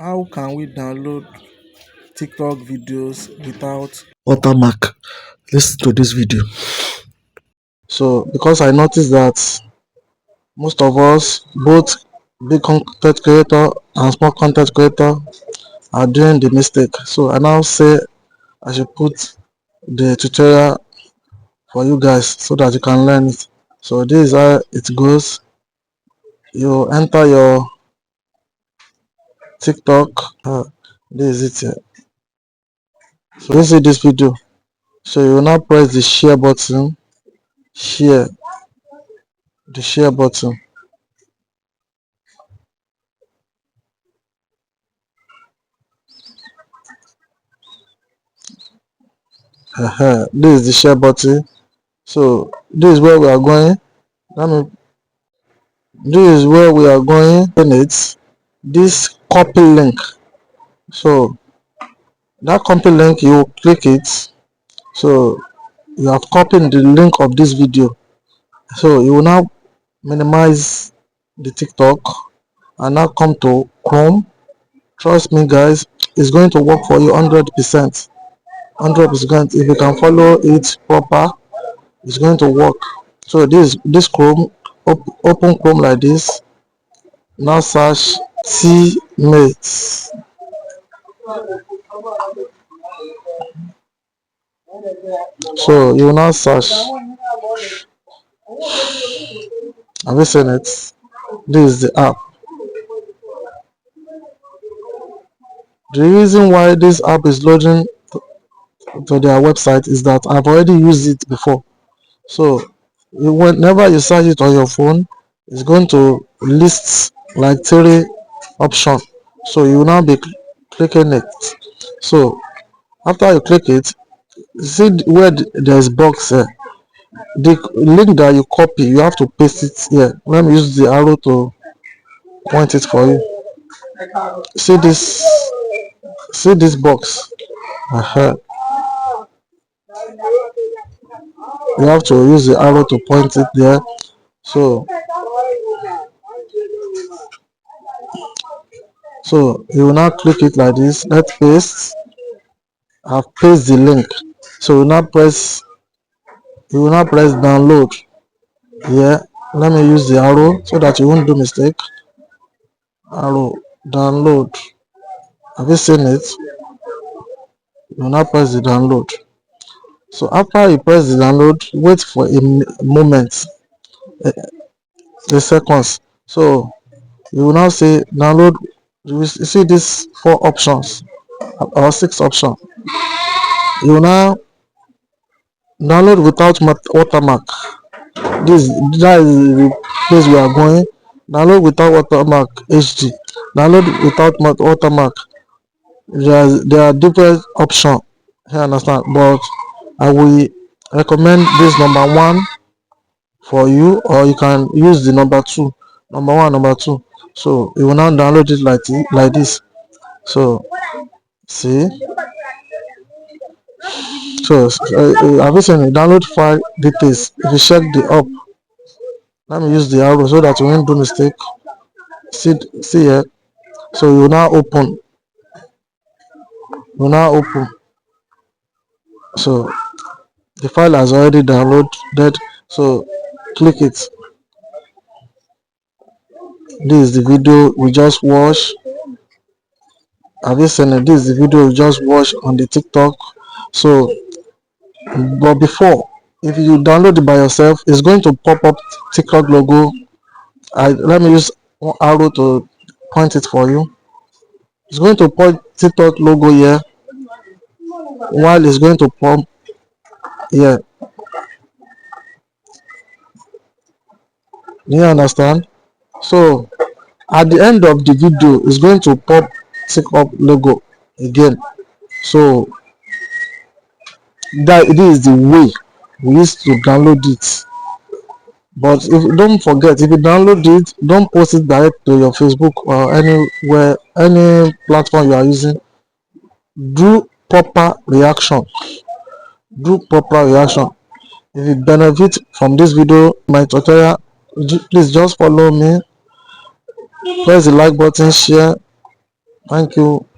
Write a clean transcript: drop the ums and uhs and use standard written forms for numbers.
How can we download TikTok videos without Watermark? Listen to this video. So, because I noticed that most of us, both big content creator and small content creator, are doing the mistake. So I now say I should put the tutorial for you guys so that you can learn it. So this is how it goes. You enter your TikTok. This is it here. So you see this video. So you will now press the share button. Share the share button. This is the share button. So this is where we are going. This is where we are going in it. This copy link. So that copy link, you click it. So you have copied the link of this video. So you will now minimize the TikTok and now come to Chrome. Trust me guys, it's going to work for you 100%. 100%. If you can follow it proper, it's going to work. So this Chrome, open Chrome like this. Now search teammates. So you will now search. Have you seen it? This is the app. The reason why this app is loading to their website is that I've already used it before. So whenever you search it on your phone, it's going to list like 3 options. So you will now be clicking it. So after you click it, see where there's box here. The link that you copy, you have to paste it here. Let me use the arrow to point it for you. See this box. You have to use the arrow to point it there. So you will now click it like this. Let's paste. I've pasted the link. So you will now press download. Yeah, let me use the arrow so that you won't do mistake. Arrow, download. Have you seen it? You will now press the download. So after you press the download, wait for a moment, the seconds. So you will now say download. You will see these 4 options or 6 options. You will now download without watermark. That is the place we are going. Download without watermark HD. Download without watermark. There are different options. You understand? But I will recommend this number 1 for you, or you can use the number 2. Number 1, number 2. So you will now download it like this. So see. So have you seen it? Download file details. If you check the up, let me use the arrow so that you won't do mistake. See here. So you will now open. So the file has already downloaded. So click it. This is the video we just watched. Have you seen it? This is the video we just watched on the TikTok. So but before, if you download it by yourself, it's going to pop up TikTok logo. Let me use one arrow to point it for you. It's going to point TikTok logo here, while it's going to pump here. Do you understand? So at the end of the video, it's going to pop TikTok logo again. So this is the way we used to download it. But don't forget, if you download it, don't post it direct to your Facebook or anywhere, any platform you are using. Do proper reaction. If you benefit from this video, my tutorial, please just follow me, press the like button, share, Thank you.